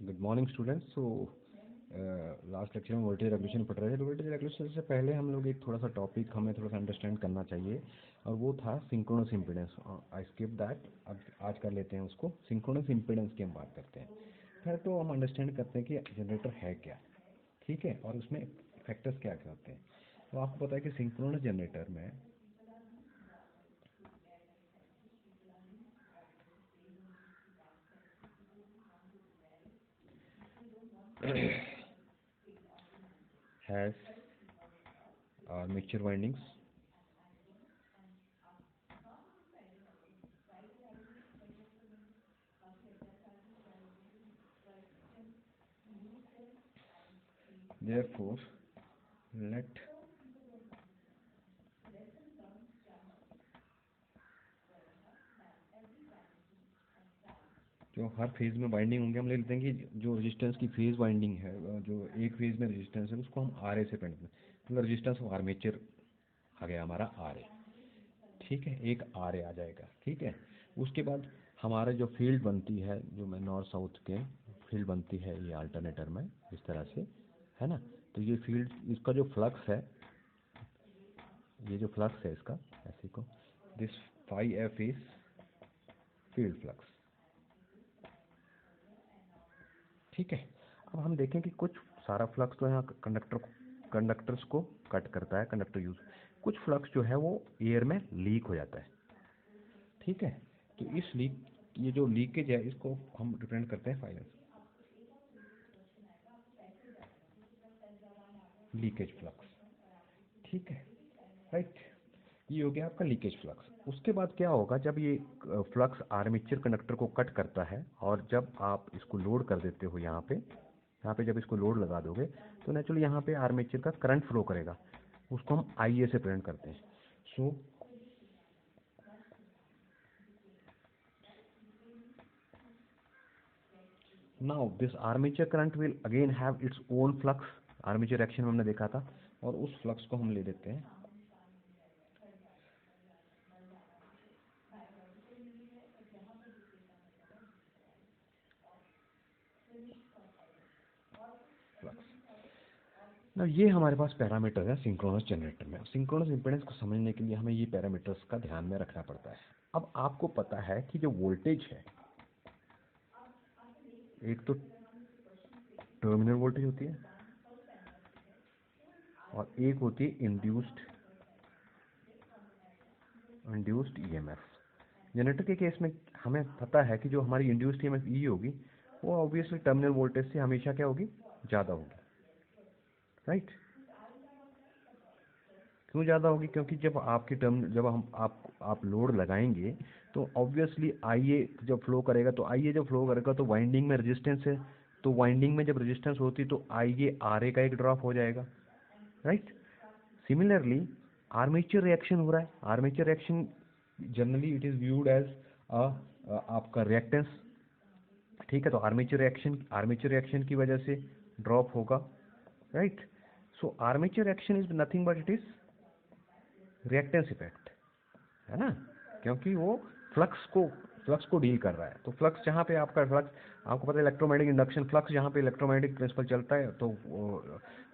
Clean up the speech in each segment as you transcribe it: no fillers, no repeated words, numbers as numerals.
Good morning students. Last lecture में voltage regulation पढ़ रहे थे। वोल्टेज रेगुलेशन से पहले हम लोग एक थोड़ा सा टॉपिक हमें थोड़ा सा अंडरस्टैंड करना चाहिए, और वो था synchronous impedance. I skip that, अब आज कर लेते हैं उसको। सिंक्रोनस इम्पीडेंस की हम बात करते हैं। फिर तो हम अंडरस्टैंड करते हैं कि जनरेटर है क्या, ठीक है, और उसमें फैक्टर्स क्या क्या होते हैं। तो आपको पता है कि सिंक्रोनस जनरेटर में has armature windings, therefore let जो हर फेज में वाइंडिंग होंगे, हम ले लेते हैं कि जो रेजिस्टेंस की फेज वाइंडिंग है, जो एक फेज में रेजिस्टेंस है, उसको हम आर ए से प्रिंट करते हैं। मतलब रेजिस्टेंस ऑफ आर्मेचर आ गया हमारा आर ए, ठीक है, एक आर ए आ जाएगा, ठीक है। उसके बाद हमारा जो फील्ड बनती है, जो मैं नॉर्थ साउथ के फील्ड बनती है ये अल्टरनेटर में, इस तरह से, है ना। तो ये फील्ड, इसका जो फ्लक्स है, ये जो फ्लक्स है इसका, ऐसे को, this phi F is field flux, ठीक है। अब हम देखें कि कुछ सारा फ्लक्स तो यहाँ कंडक्टर्स को कट करता है, कंडक्टर यूज। कुछ फ्लक्स जो है वो एयर में लीक हो जाता है, ठीक है। तो इस लीक, ये जो लीकेज है, इसको हम रिप्रेजेंट करते हैं फाइनेंस लीकेज फ्लक्स, ठीक है, राइट। ये हो गया आपका लीकेज फ्लक्स। उसके बाद क्या होगा, जब ये फ्लक्स आर्मेचर कंडक्टर को कट करता है, और जब आप इसको लोड कर देते हो यहाँ पे जब इसको लोड लगा दोगे, तो नेचुरली यहाँ पे आर्मेचर का करंट फ्लो करेगा। उसको हम आई ए से प्रेजेंट करते हैं। So now this armature current will again have its own flux. Armature reaction में हमने देखा था, और उस फ्लक्स को हम ले लेते हैं फ्लक्स। ना ये हमारे पास पैरामीटर है सिंक्रोनस जनरेटर में। सिंक्रोनस इम्पीडेंस को समझने के लिए हमें ये पैरामीटर्स का ध्यान में रखना पड़ता है। अब आपको पता है कि जो वोल्टेज है, एक तो टर्मिनल वोल्टेज होती है, और एक होती है इंड्यूस्ड ईएमएफ। जनरेटर के केस में हमें पता है कि जो हमारी इंड्यूस्ड ईएमएफ ई होगी, वो ऑब्वियसली टर्मिनल वोल्टेज से हमेशा क्या होगी, ज़्यादा होगी, राइट। क्यों ज़्यादा होगी? क्योंकि जब आप लोड लगाएंगे, तो ऑब्वियसली आईए जब फ्लो करेगा, तो वाइंडिंग में रेजिस्टेंस है, तो वाइंडिंग में जब रेजिस्टेंस होती तो आईए आर ए का एक ड्रॉप हो जाएगा, राइट। सिमिलरली आर्मेचर रिएक्शन हो रहा है। Armature reaction generally it is viewed as आपका रिएक्टेंस, ठीक है। तो आर्मेचर रिएक्शन की वजह से ड्रॉप होगा, right. So armature reaction is nothing but it is reactance effect, है ना, क्योंकि वो फ्लक्स को डील कर रहा है। तो फ्लक्स जहाँ पे आपका फ्लक्स, आपको पता है इलेक्ट्रोमैग्नेटिक इंडक्शन फ्लक्स, जहाँ पे इलेक्ट्रोमैग्नेटिक प्रिंसिपल चलता है, तो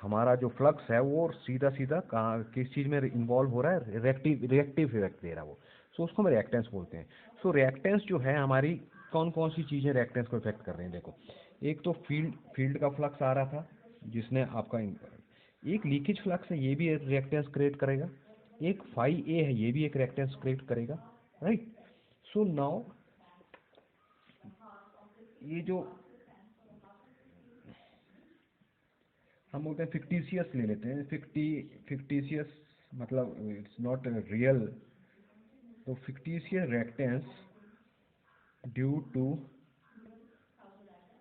हमारा जो फ्लक्स है वो सीधा सीधा कहाँ किस चीज़ में इन्वॉल्व हो रहा है, रिएक्टिव इफेक्ट दे रहा है वो। सो उसको हम रिएक्टेंस बोलते हैं। सो रिएक्टेंस जो है हमारी, कौन कौन सी चीज़ें रिएक्टेंस को इफेक्ट कर रही हैं, देखो। एक तो फील्ड का फ्लक्स आ रहा था, जिसने आपका एक लीकेज फ्लक्स है, ये भी रिएक्टेंस क्रिएट करेगा। एक फाई ए है, ये भी एक रिएक्टेंस क्रिएट करेगा, राइट। सो नाउ ये जो हम बोलते हैं फिक्टिशियस ले लेते हैं, फिक्टिशियस मतलब इट्स नॉट रियल। तो fictitious reactance due to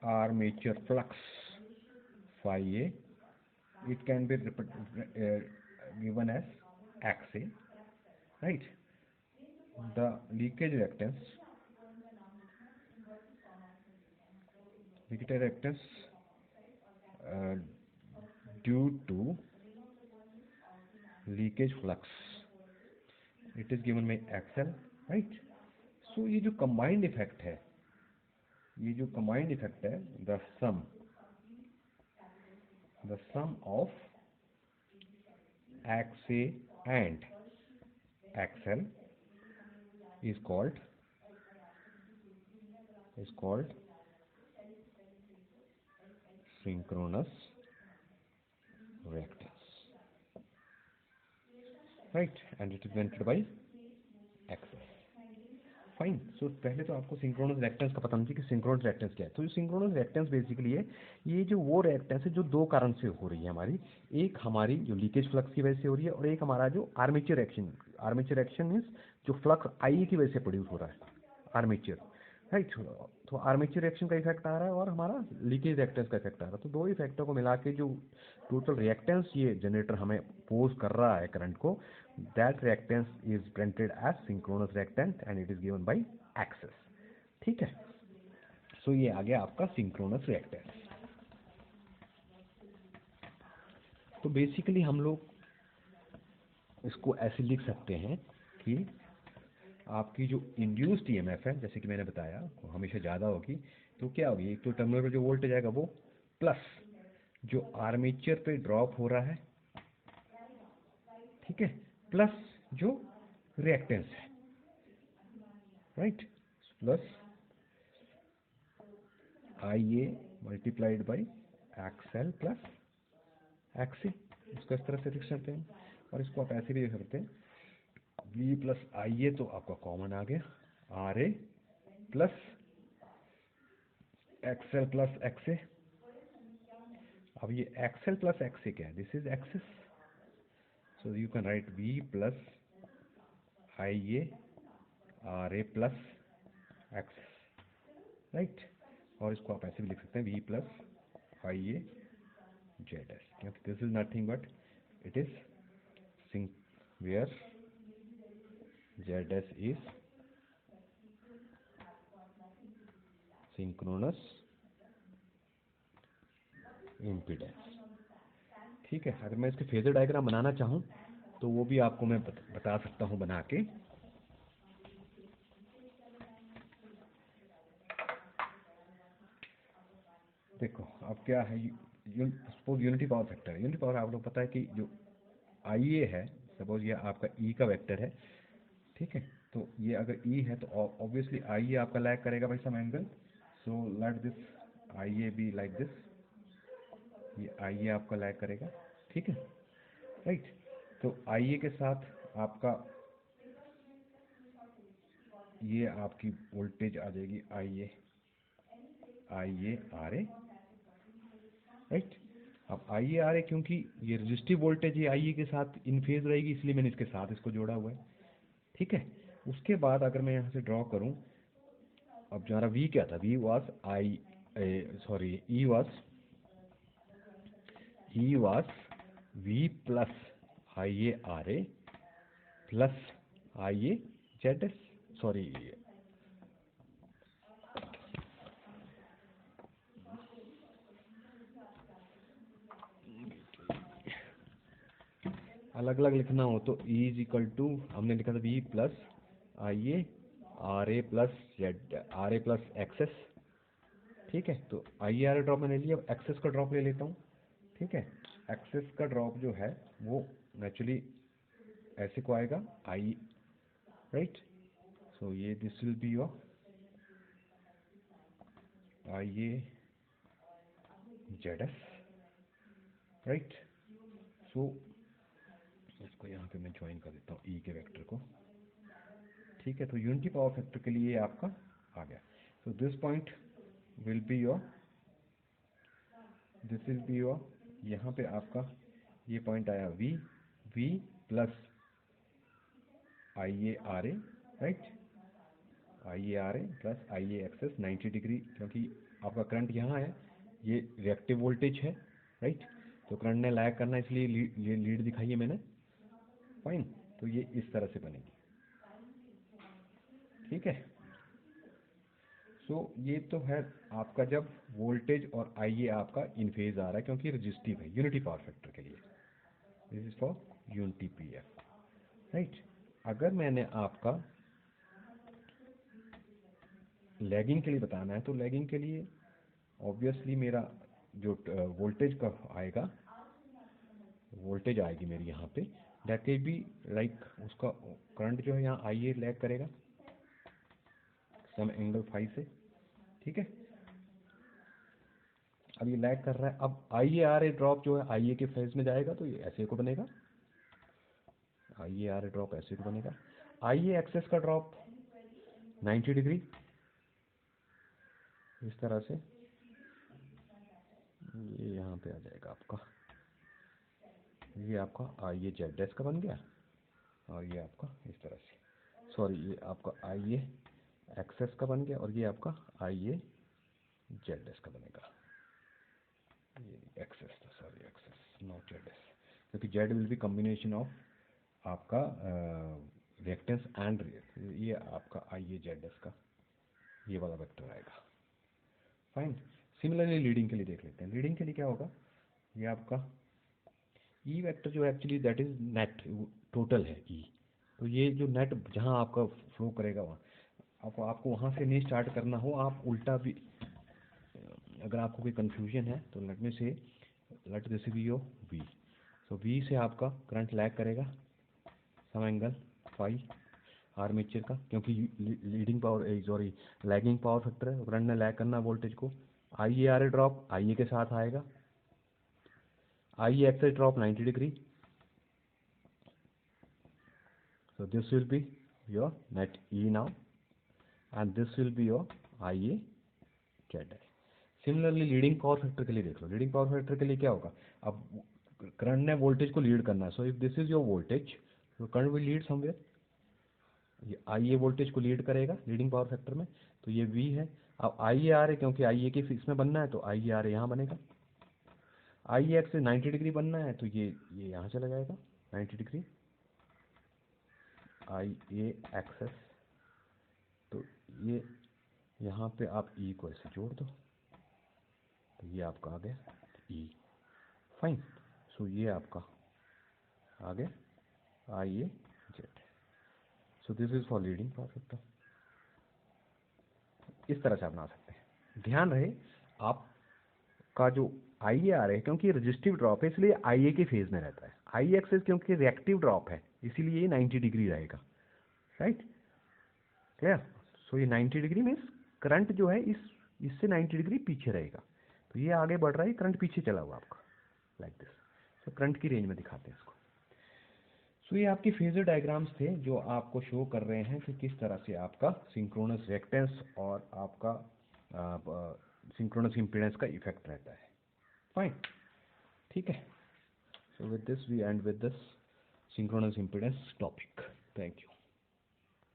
armature flux phi A, it can be given as XA, right. The leakage reactance uh, due to leakage flux, it is given by XL, right. So ये जो combined effect है, ये जो combined effect है, the sum of XA and XL is called synchronous reactance, right? And it is measured by XS. Fine. So पहले तो आपको synchronous reactance का पता नहीं कि सिंक्रोनस रिएक्टेंस क्या है। तो सिंक्रोनस रिएक्टेंस बेसिकली है, ये जो वो रिएक्टेंस है जो दो कारण से हो रही है हमारी। एक हमारी जो लीकेज फ्लक्स की वजह से हो रही है, और एक हमारा जो आर्मेचर रिएक्शन मीन्स जो फ्लक्स आई की वजह से प्रोड्यूस हो रहा है, आर्मेचर, राइट। तो आर्मेचर रिएक्शन का इफेक्ट आ रहा है और हमारा लीकेज रिएक्टेंस का इफेक्ट आ रहा है। तो दो इफेक्टों को मिला के जो टोटल रिएक्टेंस ये जनरेटर हमें पोज कर रहा है करंट को, that reactance is printed as synchronous reactant and it is given by axis, ठीक है। सो ये आ गया आपका सिंक्रोनस रिएक्टेंस। तो बेसिकली हम लोग इसको ऐसे लिख सकते हैं कि आपकी जो इंड्यूस्ड ईएमएफ है, जैसे कि मैंने बताया, वो हमेशा ज़्यादा होगी। तो क्या होगी, एक तो टर्मिनल पर जो वोल्टेज आएगा वो प्लस जो आर्मेचर पे ड्रॉप हो रहा है, ठीक है, प्लस जो रिएक्टेंस है, right, plus IA multiplied by XL plus XC। इसको इस तरह से लिख सकते हैं, और इसको आप ऐसे भी लिख सकते हैं, V प्लस IA तो आपका कॉमन आ गया, RA plus XL plus XA। अब ये XL प्लस XA क्या है, this is XS, so you can write V plus IA RA plus XS, right. और इसको आप ऐसे भी लिख सकते हैं V प्लस IA ZS, क्योंकि this is nothing but it is where ZS is synchronous impedance, ठीक है। अगर मैं इसके फेजर डायग्राम बनाना चाहूँ तो वो भी आपको मैं बता सकता हूँ बना के। देखो अब क्या है, सपोज यूनिटी पावर फैक्टर है। यूनिटी पावर आप लोग पता है कि जो IA है, सपोज ये आपका E का वेक्टर है, ठीक है। तो ये अगर E है तो ऑब्वियसली IA आपका लैग करेगा by some angle, so let this IA be like this, ये IA आपका लैग करेगा, ठीक है, राइट। तो IA के साथ आपका ये आपकी वोल्टेज आ जाएगी IA RA, राइट। अब IA RA क्योंकि ये रजिस्टिव वोल्टेज है IA के साथ इन फेज रहेगी, इसलिए मैंने इसके साथ इसको जोड़ा हुआ है, ठीक है। उसके बाद अगर मैं यहाँ से ड्रॉ करूँ, अब जो हमारा V क्या था, V was E was V plus IA RA plus IA ZS, sorry अलग अलग लिखना हो तो E इज इक्वल टू, हमने लिखा था V plus IA RA plus RA plus XS, ठीक है। तो IA RA ड्रॉप मैंने लिया, अब XS का ड्रॉप ले लेता हूँ, ठीक है। XS का ड्रॉप जो है वो नेचुरली ऐसे को आएगा I, राइट। सो ये this will be your IA ZS, right. So इसको यहाँ पे मैं ज्वाइन कर देता हूँ E के वेक्टर को, ठीक है। तो यूनिटी पावर फैक्टर के लिए आपका आ गया। So this point will be your, this will be your, यहाँ पे आपका ये पॉइंट आया V plus IA RA, right, IA RA plus IA XS 90 degree, क्योंकि आपका करंट यहाँ है, ये रिएक्टिव वोल्टेज है, राइट। तो करंट ने लैग करना, इसलिए लीड दिखाई है मैंने, फाइन। तो ये इस तरह से बनेगी, ठीक है। सो ये तो है आपका जब वोल्टेज और IA आपका इन फेज आ रहा है, क्योंकि रजिस्टिव है यूनिटी पावर फैक्टर के लिए, this is for unity PF, right. अगर मैंने आपका लैगिंग के लिए बताना है तो लैगिंग के लिए ऑब्वियसली मेरा जो वोल्टेज का आएगा, वोल्टेज आएगी मेरी यहाँ पे, दैट विल बी लाइक उसका करंट जो है यहाँ आई ए लैग करेगा सम एंगल फाई से, ठीक है। अब ये लैग कर रहा है, अब आई ए आर ए ड्रॉप जो है आई ए के फेज में जाएगा तो ये ऐसे को बनेगा, आई ए आर ए ड्रॉप ऐसे को बनेगा। आई ए एक्सेस का ड्रॉप 90 डिग्री इस तरह से, ये यहाँ पे आ जाएगा आपका, ये आपका आई ए जेड एस का बन गया, और ये आपका इस तरह से, सॉरी ये आपका आई ए एक्सेस का बन गया, और ये आपका आई ए जेड एस का बनेगा। ये एक्सेस था, sorry XS not Z S, क्योंकि Z will be combination of आपका रिएक्टेंस एंड ये आपका आई ए जेड एस का ये वाला वेक्टर आएगा। फाइन। सिमिलरली लीडिंग के लिए देख लेते हैं। लीडिंग के लिए क्या होगा, ये आपका ई वेक्टर जो actually that is net total है ई, तो ये जो नेट जहाँ आपका फ्लो करेगा वहाँ आपको वहाँ से नहीं स्टार्ट करना हो, आप उल्टा भी, अगर आपको कोई कन्फ्यूजन है तो let this be your V, so V से आपका करंट लैग करेगा सम एंगल फाई आर्मेचर का, क्योंकि leading power sorry lagging power factor है, करंट ने लैग करना वोल्टेज को। आई ए आर ए ड्रॉप आई ए के साथ आएगा, I A XS drop 90 degree, so this will be your net E now and this will be your IA Z I। Similarly leading power factor के लिए देख लो, leading power factor के लिए क्या होगा, अब करंट ने वोल्टेज को लीड करना है, so if this is your voltage तो करंट विल लीड समवेयर, ये आई ए वोल्टेज को लीड करेगा लीडिंग पावर फैक्टर में, तो ये V है। अब आई ए आर ए, क्योंकि आई ए के इसमें बनना है तो आई ए आर ए यहाँ बनेगा, आई ए एक्स से 90 डिग्री बनना है तो ये यहाँ चला जाएगा 90 डिग्री आई ए एक्सेस, तो ये यहाँ पे आप ई को ऐसे जोड़ दो तो ये आपका आ गया ई। फाइन। सो ये आपका आ गया I A Z. So this is for leading power factor. इस तरह से आप बना सकते हैं। ध्यान रहे आपका जो आई ए आर है, क्योंकि रजिस्टिव ड्रॉप है इसलिए आई ए के फेज में रहता है, आई एक्सेस क्योंकि रिएक्टिव ड्रॉप है इसीलिए ये 90 डिग्री रहेगा, राइट क्लियर। सो ये 90 डिग्री मीन्स करंट जो है इससे 90 डिग्री पीछे रहेगा, तो ये आगे बढ़ रहा है, करंट पीछे चला हुआ आपका लाइक दिस। सो करंट की रेंज में दिखाते हैं इसको। सो ये आपके फेजर डायग्राम्स थे जो आपको शो कर रहे हैं कि किस तरह से आपका सिंक्रोनस रिएक्टेंस और आपका सिंक्रोनस इम्पीडेंस का इफेक्ट रहता है। फाइन, ठीक है। So with this V and with this synchronous impedance topic. Thank you.